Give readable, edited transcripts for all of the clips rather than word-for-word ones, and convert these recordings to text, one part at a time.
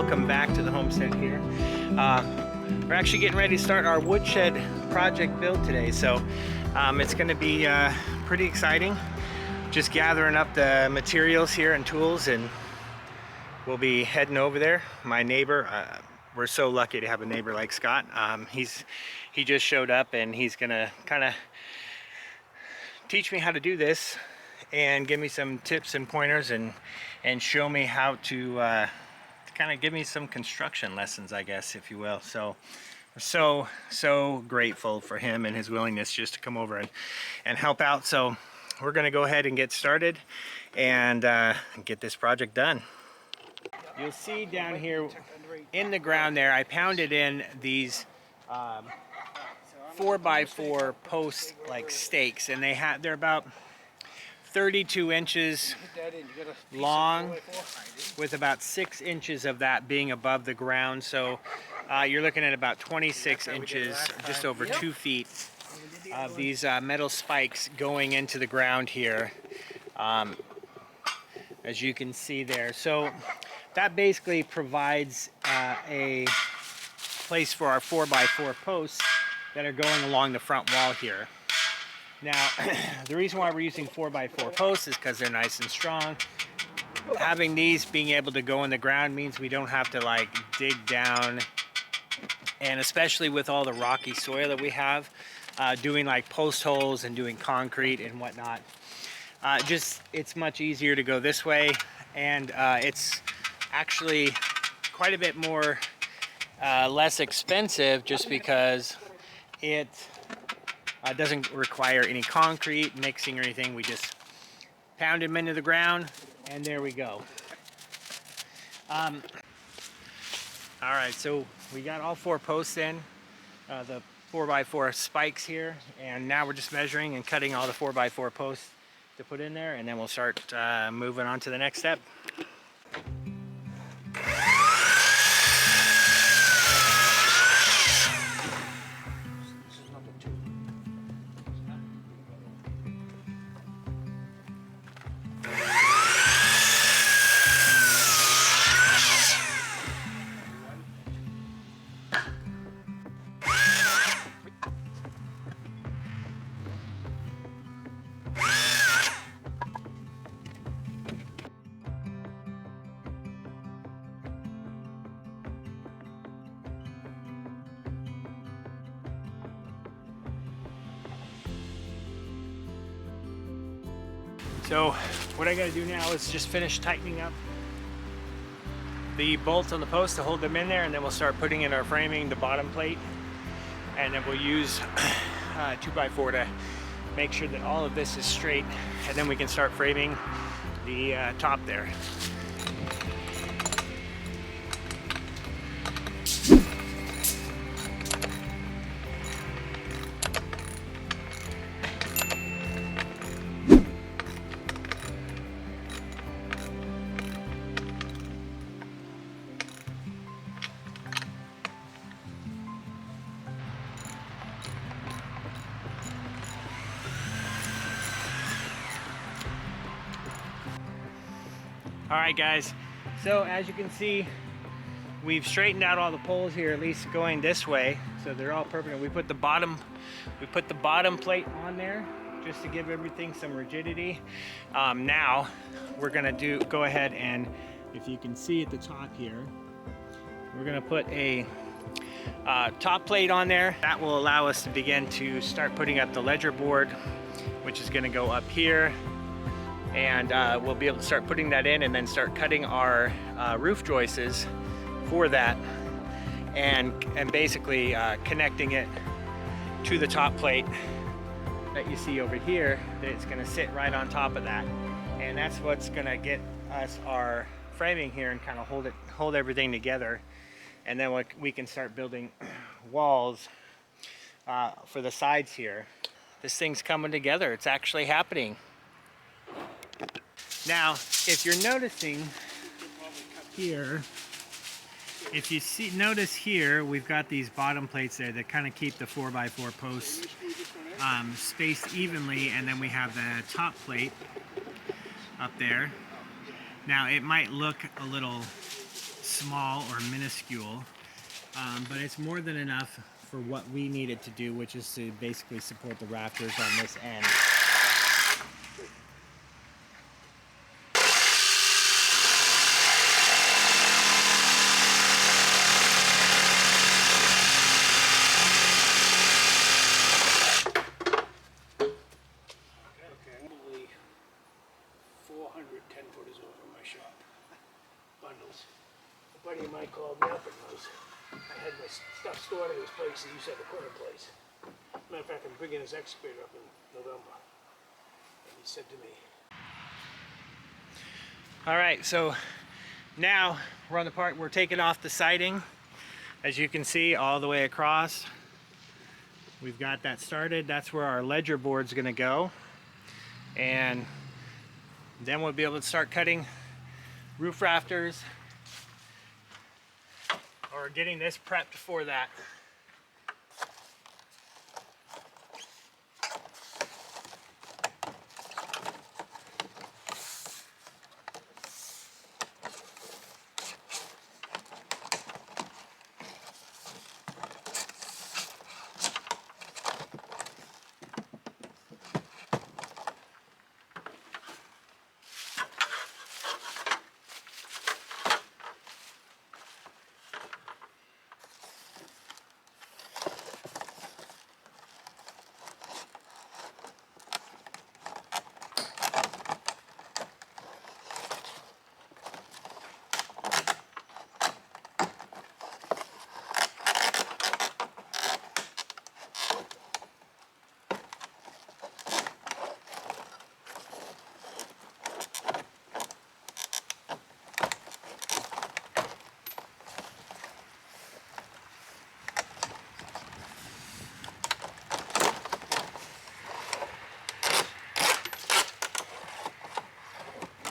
welcome back to the homestead here. We're actually getting ready to start our woodshed project build today, so it's going to be pretty exciting. Just gathering up the materials here and tools, and we'll be heading over there. My neighbor, we're so lucky to have a neighbor like Scott. He just showed up, and he's gonna kind of teach me how to do this and give me some tips and pointers and show me how to kind of give me some construction lessons, I guess, if you will. So we're so grateful for him and his willingness just to come over and help out. So we're going to go ahead and get started and get this project done. You'll see down here in the ground there, I pounded in these 4x4 post like stakes, and they're about 32 inches long, with about 6 inches of that being above the ground. So you're looking at about 26 inches, just over 2 feet of these metal spikes going into the ground here, as you can see there. So that basically provides a place for our 4x4 posts that are going along the front wall here. Now, the reason why we're using 4x4 posts is because they're nice and strong. Having these being able to go in the ground means we don't have to like dig down, and especially with all the rocky soil that we have, doing like post holes and doing concrete and whatnot, it's much easier to go this way, and it's actually quite a bit more less expensive, just because it doesn't require any concrete mixing or anything. We just pound them into the ground, and there we go. All right, so we got all 4 posts in, the 4x4 spikes here, and now we're just measuring and cutting all the 4x4 posts to put in there, and then we'll start moving on to the next step. So what I got to do now is just finish tightening up the bolts on the post to hold them in there, and then we'll start putting in our framing, the bottom plate, and then we'll use 2x4 to make sure that all of this is straight, and then we can start framing the top there. All right, guys, so as you can see, we've straightened out all the poles here, at least going this way, so they're all perpendicular. We put the bottom plate on there just to give everything some rigidity. Now we're gonna go ahead, and if you can see at the top here, we're gonna put a top plate on there. That will allow us to begin to start putting up the ledger board, which is gonna go up here. And we'll be able to start putting that in, and then start cutting our roof joists for that, and basically connecting it to the top plate that you see over here. That it's going to sit right on top of that, and that's what's going to get us our framing here and kind of hold everything together. And then we can start building walls for the sides here. This thing's coming together. It's actually happening. Now, if you're noticing here, notice here, we've got these bottom plates there that kind of keep the 4x4 posts spaced evenly, and then we have the top plate up there. Now, it might look a little small or minuscule, but it's more than enough for what we needed to do, which is to basically support the rafters on this end. Probably 400 10-footers over my shop. Bundles. A buddy of mine called me up and I had my stuff stored in his place. He used to have a corner place. Matter of fact, I'm bringing his excavator up in November. And he said to me, All right, so now we're on the part, we're taking off the siding. As you can see, all the way across. We've got that started. That's where our ledger board's gonna go. And then we'll be able to start cutting roof rafters or getting this prepped for that.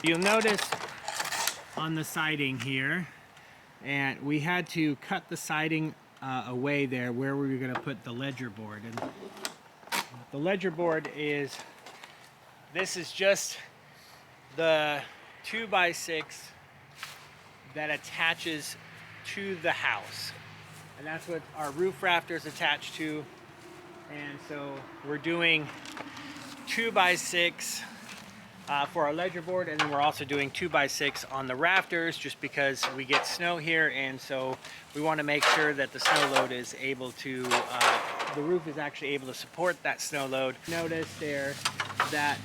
You'll notice on the siding here, and we had to cut the siding away there where we were going to put the ledger board. And the ledger board this is just the 2x6 that attaches to the house. And that's what our roof rafters attach to. And so we're doing 2x6 for our ledger board, and then we're also doing 2x6 on the rafters just because we get snow here, and so we want to make sure that the snow load is able to, the roof is actually able to support that snow load. Notice there that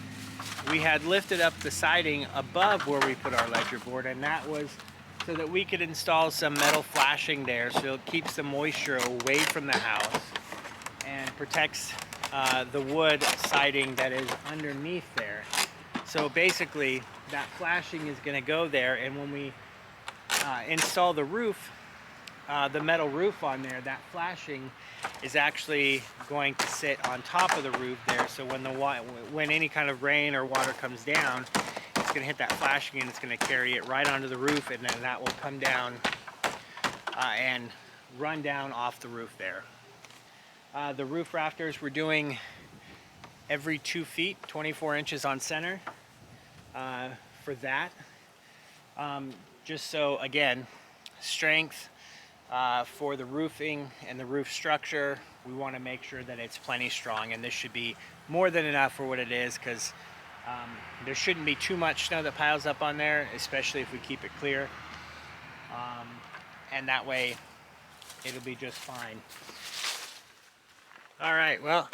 we had lifted up the siding above where we put our ledger board, and that was so that we could install some metal flashing there so it keeps the moisture away from the house and protects the wood siding that is underneath there. So basically, that flashing is going to go there, and when we install the roof, the metal roof on there, that flashing is actually going to sit on top of the roof there. So when any kind of rain or water comes down, it's going to hit that flashing and it's going to carry it right onto the roof, and then that will come down and run down off the roof there. The roof rafters we're doing every 2 feet, 24 inches on center. For that, just so again, strength for the roofing and the roof structure, we want to make sure that it's plenty strong, and this should be more than enough for what it is, because there shouldn't be too much snow that piles up on there, especially if we keep it clear, and that way it'll be just fine. All right, well,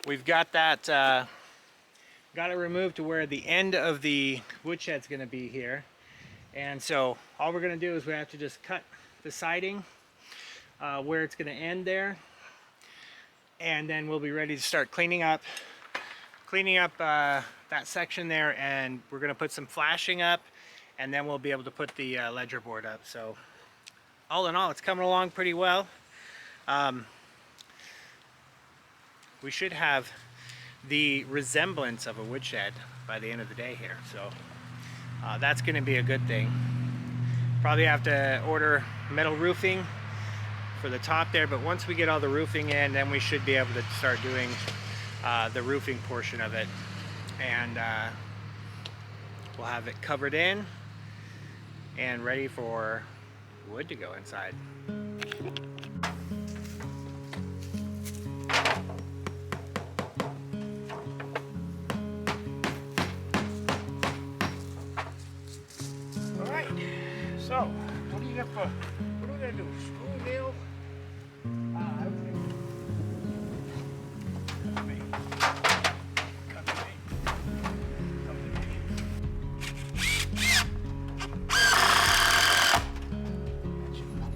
we've got that got it removed to where the end of the woodshed's going to be here. And so all we're going to do is we have to just cut the siding where it's going to end there, and then we'll be ready to start cleaning up that section there, and we're going to put some flashing up, and then we'll be able to put the ledger board up. So all in all, it's coming along pretty well. We should have the resemblance of a woodshed by the end of the day here, so that's going to be a good thing. Probably have to order metal roofing for the top there, but once we get all the roofing in, then we should be able to start doing the roofing portion of it, and we'll have it covered in and ready for wood to go inside. All right. So, what do you got for? What are we gonna do? Screw nail? I would think. Come to me. Come to me. Come to me. That should help.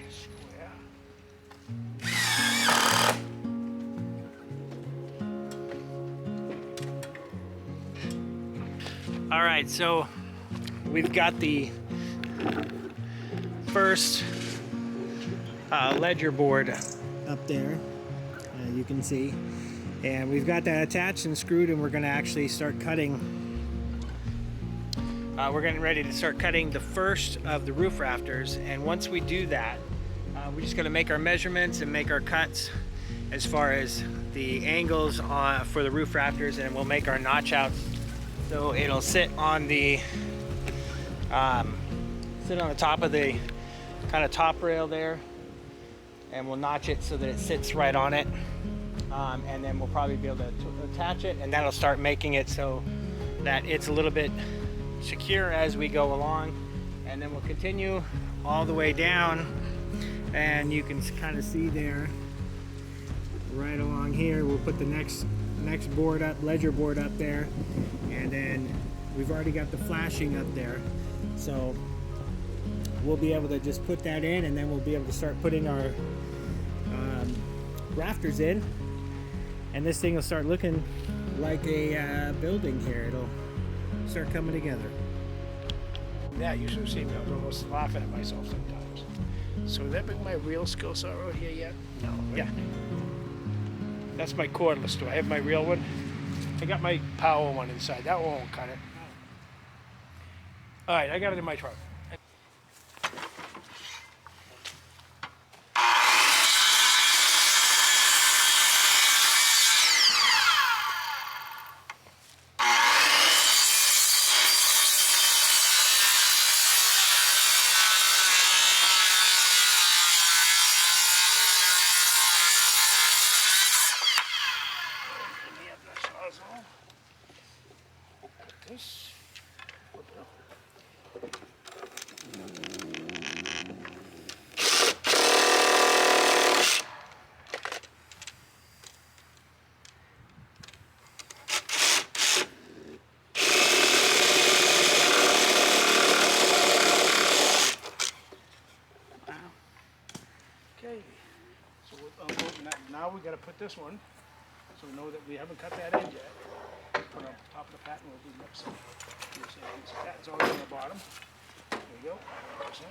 Square. All right, so we've got the first ledger board up there, you can see, and we've got that attached and screwed, and we're going to actually start cutting. We're getting ready to start cutting the first of the roof rafters, and once we do that, we're just going to make our measurements and make our cuts as far as the angles for the roof rafters, and we'll make our notch outs so it'll sit on the top of the kind of top rail there, and we'll notch it so that it sits right on it, and then we'll probably be able to attach it, and that'll start making it so that it's a little bit secure as we go along. And then we'll continue all the way down, and you can kind of see there right along here we'll put the next board up, ledger board up there, and then we've already got the flashing up there, so we'll be able to just put that in, and then we'll be able to start putting our rafters in, and this thing will start looking like a building here. It'll start coming together. Yeah, you should have seen me. I was almost laughing at myself sometimes. So would that bring my real skill set out here yet? No. Right? Yeah. That's my cordless. Do I have my real one? I got my power one inside. That one won't cut it. All right, I got it in my truck. This. Okay, so now we got to put this one, so we know that we haven't cut that edge yet. Put on top of the pattern, we'll do next. The pattern's already on the bottom. There you go. This in.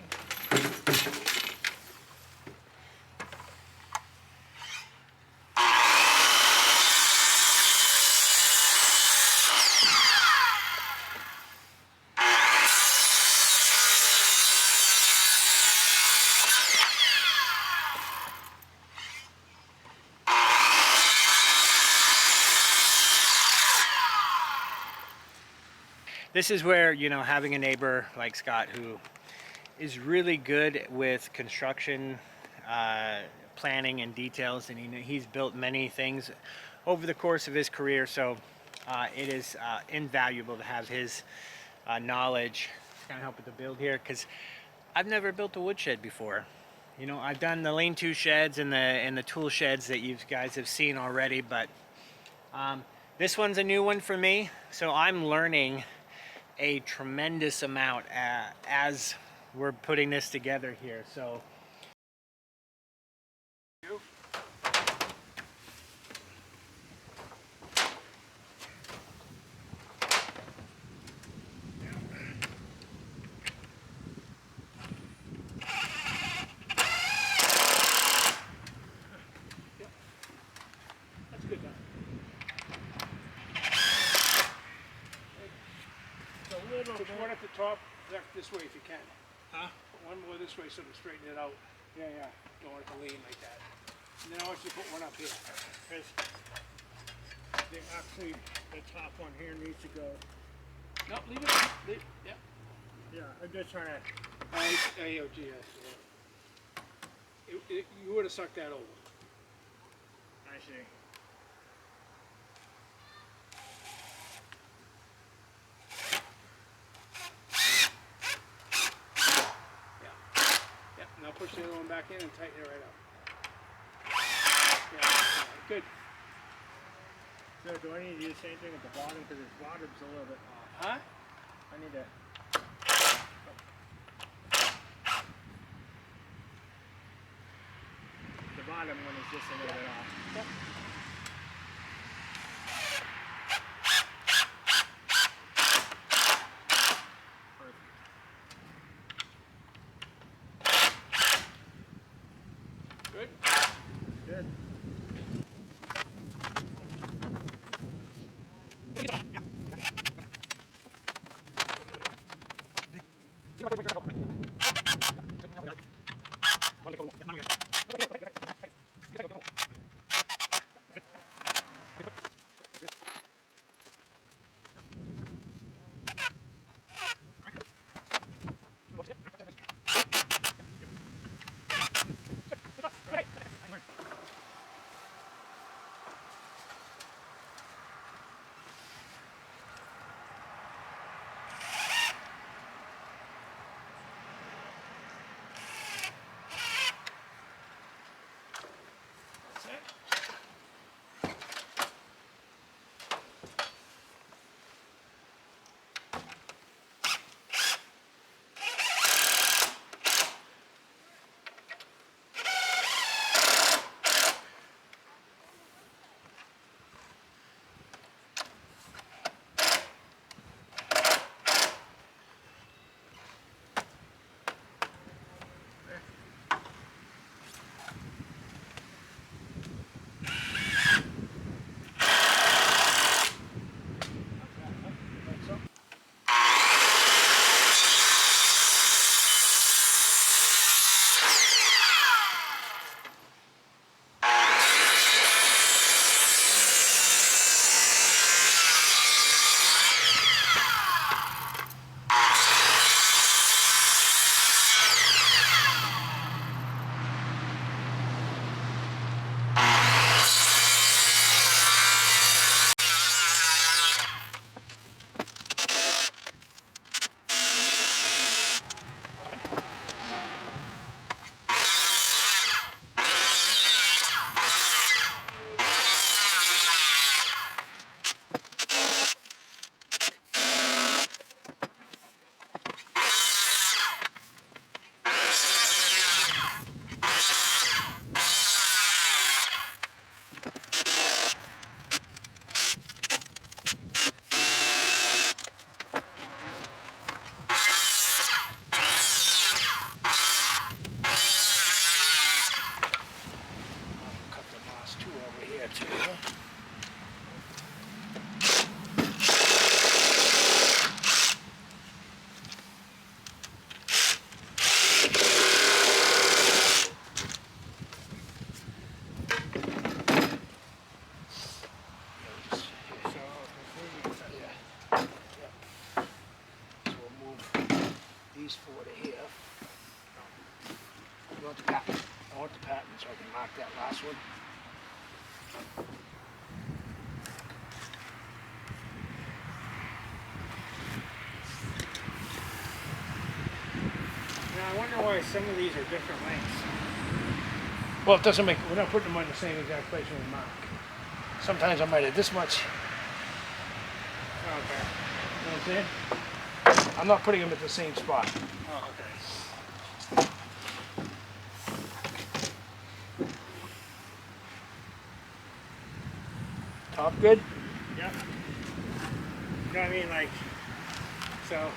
This is where, you know, having a neighbor like Scott who is really good with construction planning and details, and he's built many things over the course of his career, so it is invaluable to have his knowledge to kind of help with the build here, because I've never built a woodshed before. You know, I've done the lean-to sheds and the tool sheds that you guys have seen already, but this one's a new one for me, so I'm learning a tremendous amount as we're putting this together here. So That's good enough. So one at the top, left this way if you can. Huh? one more this way so to straighten it out. Yeah, yeah. Don't want it to lean like that. And then I want you to put one up here. Because actually, the top one here needs to go. No, leave it. Yeah. Yeah, I'm just trying to. AOGS. You would have sucked that over. I see. Yeah. Now push the other one back in and tighten it right up. Yeah. All right, good. So do I need to do the same thing at the bottom because its bottom's a little bit off? Huh? I need to. The bottom one is just a little bit off. Yep. Good. Good. That's it. Cut the moss too over here too. Huh? So we'll move these four to here. You want the pattern? I want the pattern so I can mark that last one. Now I wonder why some of these are different lengths. Well, it doesn't make. We're not putting them in the same exact place when we mark. Sometimes I might have this much. Okay. You know what I'm saying? I'm not putting them at the same spot. Oh, okay. Top good? Yep. You know what I mean? Like, so,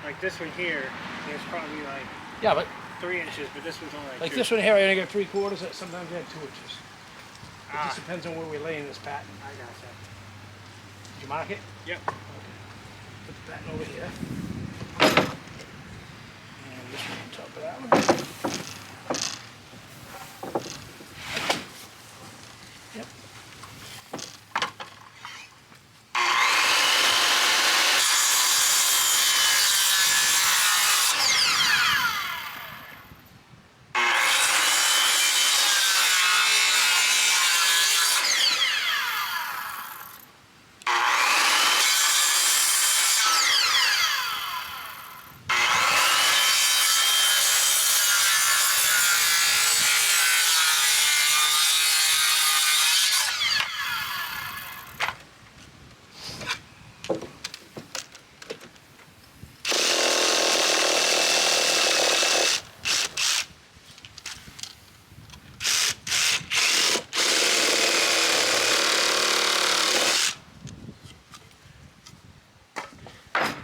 like this one here is probably like Yeah, but 3 inches, but this one's only like, like 2. this one here, I only got 3/4. Sometimes I have 2 inches. It Ah, just depends on where we lay in this pattern. I gotcha. Did you mark it? Yep. Put the pattern over here. And this but I'm good. Yep.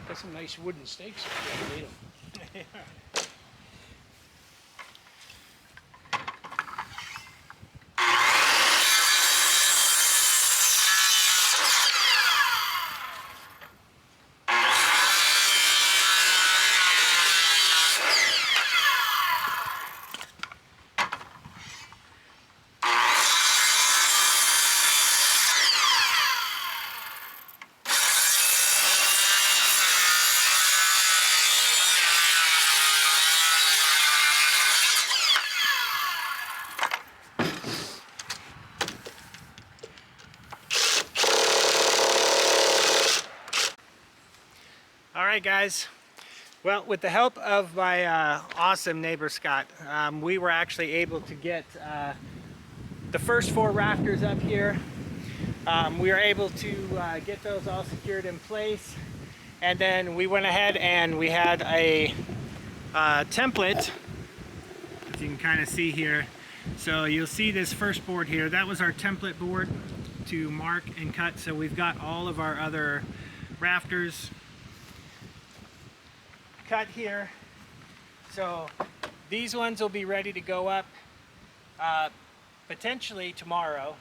Got some nice wooden stakes up there. I made 'em. All right, guys. Well, with the help of my awesome neighbor Scott, we were actually able to get the first 4 rafters up here. We were able to get those all secured in place, and then we went ahead and we had a template, as you can kind of see here. So you'll see this first board here. That was our template board to mark and cut. So we've got all of our other rafters cut here. So these ones will be ready to go up potentially tomorrow.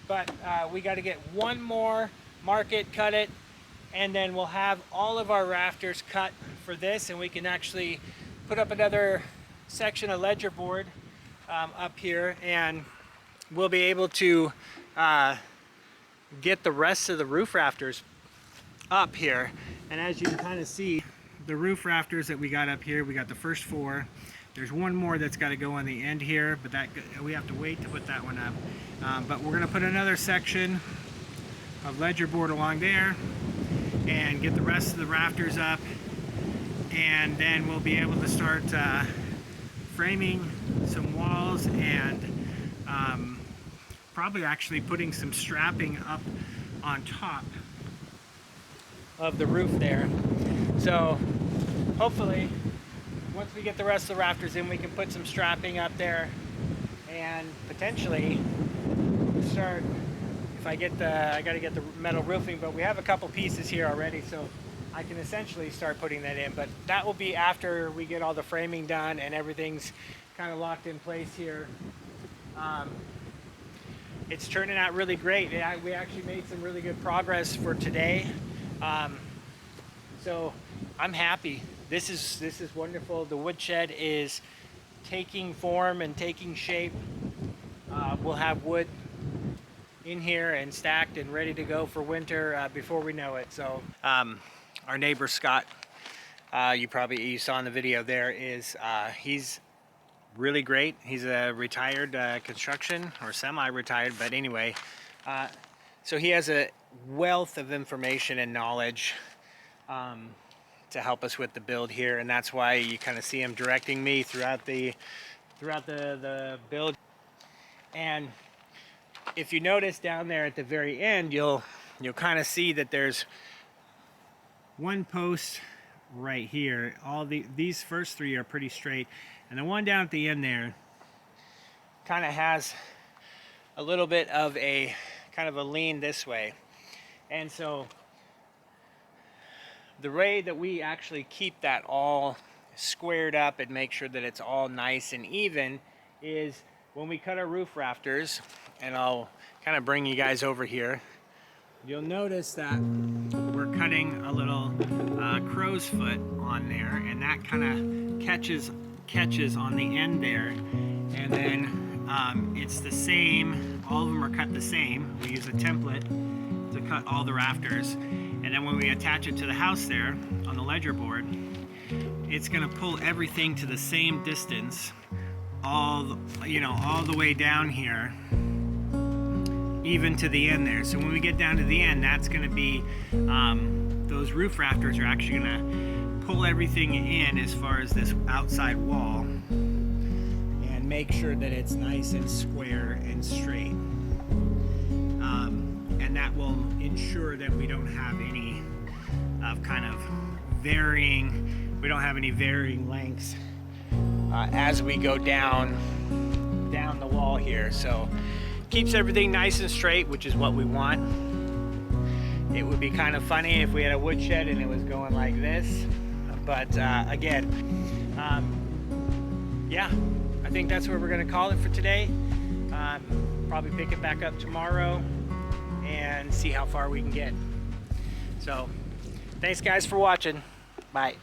But we got to get one more, mark it, cut it, and then we'll have all of our rafters cut for this, and we can actually put up another section of ledger board up here, and we'll be able to get the rest of the roof rafters up here. And as you can kind of see, the roof rafters that we got up here, we got the first 4. There's one more that's got to go on the end here, but that we have to wait to put that one up. But we're going to put another section of ledger board along there and get the rest of the rafters up, and then we'll be able to start framing some walls and probably actually putting some strapping up on top of the roof there. So hopefully once we get the rest of the rafters in, we can put some strapping up there and potentially start, if I gotta get the metal roofing, but we have a couple pieces here already, so I can essentially start putting that in. But that will be after we get all the framing done and everything's kind of locked in place here. It's turning out really great. We actually made some really good progress for today. So I'm happy. This is wonderful. The woodshed is taking form and taking shape. We'll have wood in here and stacked and ready to go for winter before we know it. So our neighbor Scott, you saw in the video there, is he's really great. He's a retired construction, or semi-retired, but anyway, so he has a wealth of information and knowledge to help us with the build here, and that's why you kind of see him directing me throughout the build. And if you notice down there at the very end, you'll kind of see that there's one post right here. These first 3 are pretty straight, and the one down at the end there kind of has a little bit of a kind of a lean this way. And so the way that we actually keep that all squared up and make sure that it's all nice and even is when we cut our roof rafters, and I'll kind of bring you guys over here, you'll notice that we're cutting a little crow's foot on there, and that kind of catches on the end there. And then it's the same, all of them are cut the same. We use a template to cut all the rafters. And then when we attach it to the house there on the ledger board, it's gonna pull everything to the same distance, all the way down here, even to the end there. So when we get down to the end, that's gonna be, those roof rafters are actually gonna pull everything in as far as this outside wall and make sure that it's nice and square and straight. And that will ensure that we don't have any varying lengths as we go down the wall here. So keeps everything nice and straight, which is what we want. It would be kind of funny if we had a woodshed and it was going like this, but again, yeah, I think that's where we're going to call it for today. Probably pick it back up tomorrow and see how far we can get. So thanks guys for watching. Bye.